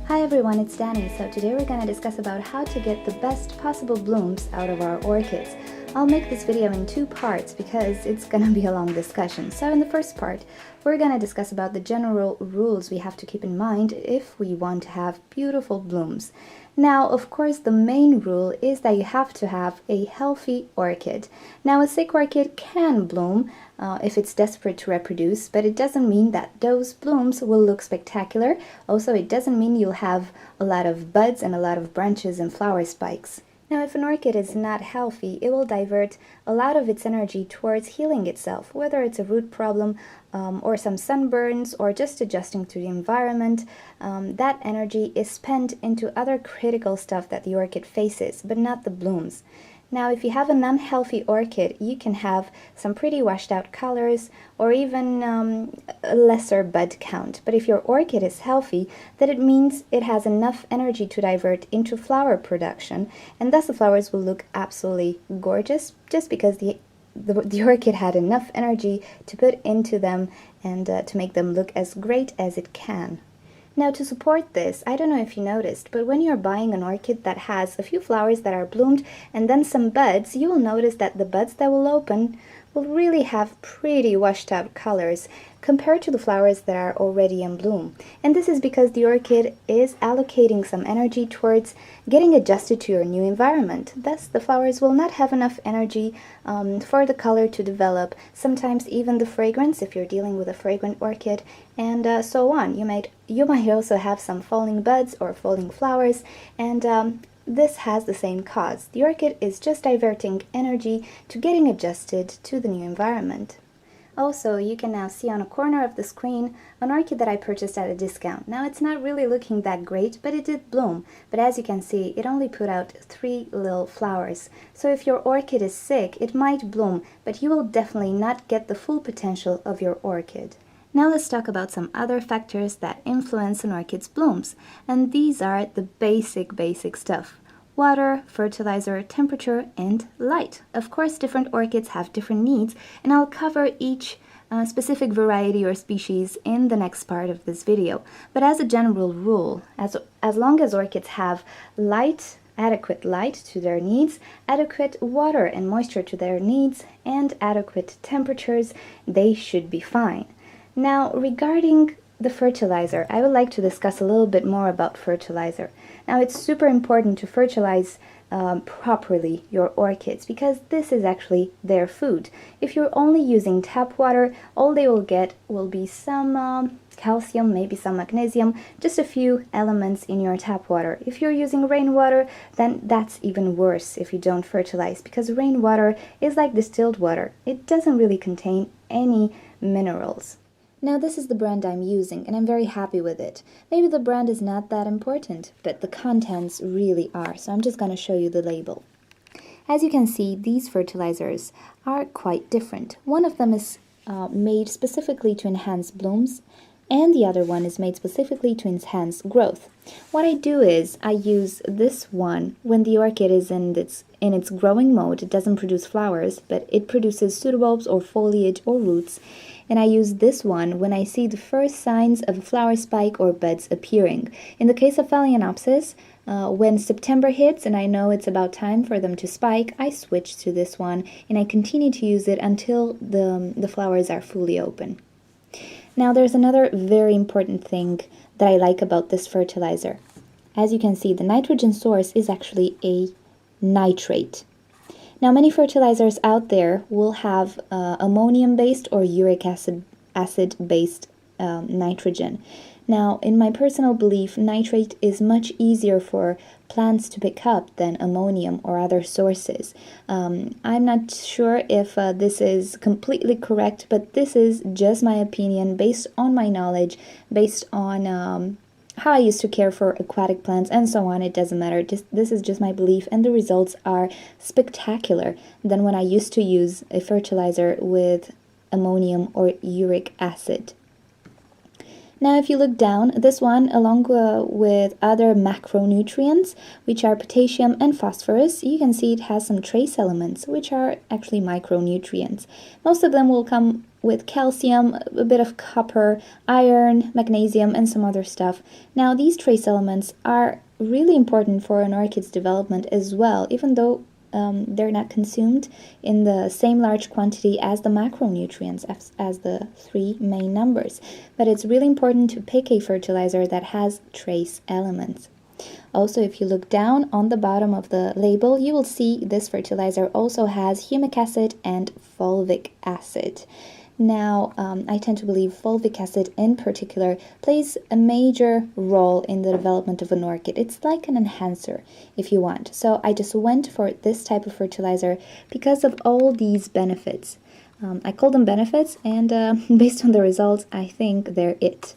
Hi everyone, it's Danny. So today we're going to discuss about how to get the best possible blooms out of our orchids. I'll make this video in two parts because it's going to be a long discussion. So in the first part, we're going to discuss about the general rules we have to keep in mind if we want to have beautiful blooms. Now, of course, the main rule is that you have to have a healthy orchid. Now, a sick orchid can bloom if it's desperate to reproduce, but it doesn't mean that those blooms will look spectacular. Also, it doesn't mean you'll have a lot of buds and a lot of branches and flower spikes. Now, if an orchid is not healthy, it will divert a lot of its energy towards healing itself, whether it's a root problem or some sunburns or just adjusting to the environment. That energy is spent into other critical stuff that the orchid faces, but not the blooms. Now, if you have an unhealthy orchid, you can have some pretty washed out colors or even a lesser bud count. But if your orchid is healthy, then it means it has enough energy to divert into flower production, and thus the flowers will look absolutely gorgeous just because the orchid had enough energy to put into them and to make them look as great as it can. Now, to support this, I don't know if you noticed, but when you're buying an orchid that has a few flowers that are bloomed and then some buds, you will notice that the buds that will open will really have pretty washed out colors compared to the flowers that are already in bloom. And this is because the orchid is allocating some energy towards getting adjusted to your new environment. Thus, the flowers will not have enough energy for the color to develop, sometimes even the fragrance if you're dealing with a fragrant orchid, and so on. You might also have some falling buds or falling flowers, and this has the same cause. The orchid is just diverting energy to getting adjusted to the new environment. Also, you can now see on a corner of the screen an orchid that I purchased at a discount. Now, it's not really looking that great, but it did bloom. But as you can see, it only put out 3 little flowers. So if your orchid is sick, it might bloom, but you will definitely not get the full potential of your orchid. Now let's talk about some other factors that influence an orchid's blooms, and these are the basic stuff: water, fertilizer, temperature, and light. Of course, different orchids have different needs, and I'll cover each specific variety or species in the next part of this video. But as a general rule, as long as orchids have adequate light to their needs, adequate water and moisture to their needs, and adequate temperatures, they should be fine. Now, regarding the fertilizer, I would like to discuss a little bit more about fertilizer. Now, it's super important to fertilize properly your orchids because this is actually their food. If you're only using tap water, all they will get will be some calcium, maybe some magnesium, just a few elements in your tap water. If you're using rainwater, then that's even worse if you don't fertilize, because rainwater is like distilled water. It doesn't really contain any minerals. Now, this is the brand I'm using, and I'm very happy with it. Maybe the brand is not that important, but the contents really are, so I'm just going to show you the label. As you can see, these fertilizers are quite different. One of them is made specifically to enhance blooms, and the other one is made specifically to enhance growth. What I do is I use this one when the orchid is in its growing mode. It doesn't produce flowers, but it produces pseudobulbs or foliage or roots. And I use this one when I see the first signs of a flower spike or buds appearing. In the case of Phalaenopsis, when September hits and I know it's about time for them to spike, I switch to this one and I continue to use it until the flowers are fully open. Now, there's another very important thing that I like about this fertilizer. As you can see, the nitrogen source is actually a nitrate. Now, many fertilizers out there will have ammonium-based or uric acid-based nitrogen. Now, in my personal belief, nitrate is much easier for plants to pick up than ammonium or other sources. I'm not sure if this is completely correct, but this is just my opinion based on my knowledge, based on how I used to care for aquatic plants and so on. It doesn't matter. This is just my belief, and the results are spectacular than when I used to use a fertilizer with ammonium or uric acid. Now, if you look down, this one, along with other macronutrients, which are potassium and phosphorus, you can see it has some trace elements, which are actually micronutrients. Most of them will come with calcium, a bit of copper, iron, magnesium, and some other stuff. Now, these trace elements are really important for an orchid's development as well, even though they're not consumed in the same large quantity as the macronutrients, as the three main numbers. But it's really important to pick a fertilizer that has trace elements. Also, if you look down on the bottom of the label, you will see this fertilizer also has humic acid and fulvic acid. Now, I tend to believe fulvic acid in particular plays a major role in the development of an orchid. It's like an enhancer, if you want. So I just went for this type of fertilizer because of all these benefits. I call them benefits, and based on the results, I think they're it.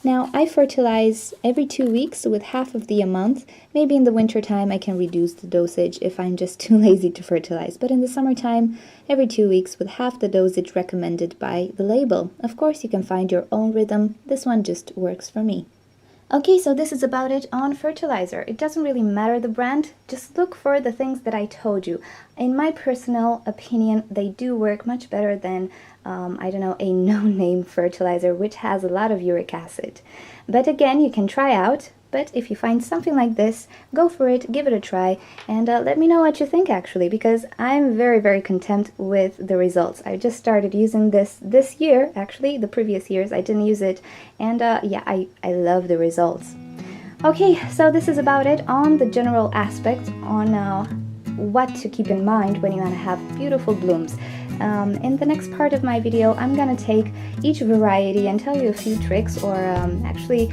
Now, I fertilize every 2 weeks with half of the amount. Maybe in the winter time I can reduce the dosage if I'm just too lazy to fertilize. But in the summertime, every 2 weeks with half the dosage recommended by the label. Of course, you can find your own rhythm. This one just works for me. Okay, so this is about it on fertilizer. It doesn't really matter the brand, just look for the things that I told you. In my personal opinion, they do work much better than, I don't know, a no-name fertilizer, which has a lot of uric acid. But again, you can try out. But if you find something like this, go for it, give it a try, and let me know what you think actually, because I'm very, very content with the results. I just started using this year, actually. The previous years I didn't use it, and yeah, I love the results. Okay, so this is about it on the general aspect on what to keep in mind when you want to have beautiful blooms. In the next part of my video, I'm gonna take each variety and tell you a few tricks, or actually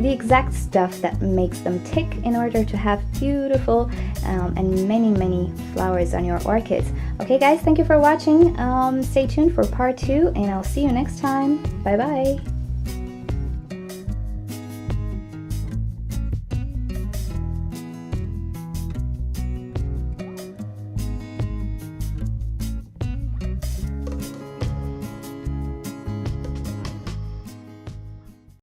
the exact stuff that makes them tick in order to have beautiful and many flowers on your orchids. Okay guys, thank you for watching. Stay tuned for part 2, and I'll see you next time. Bye bye.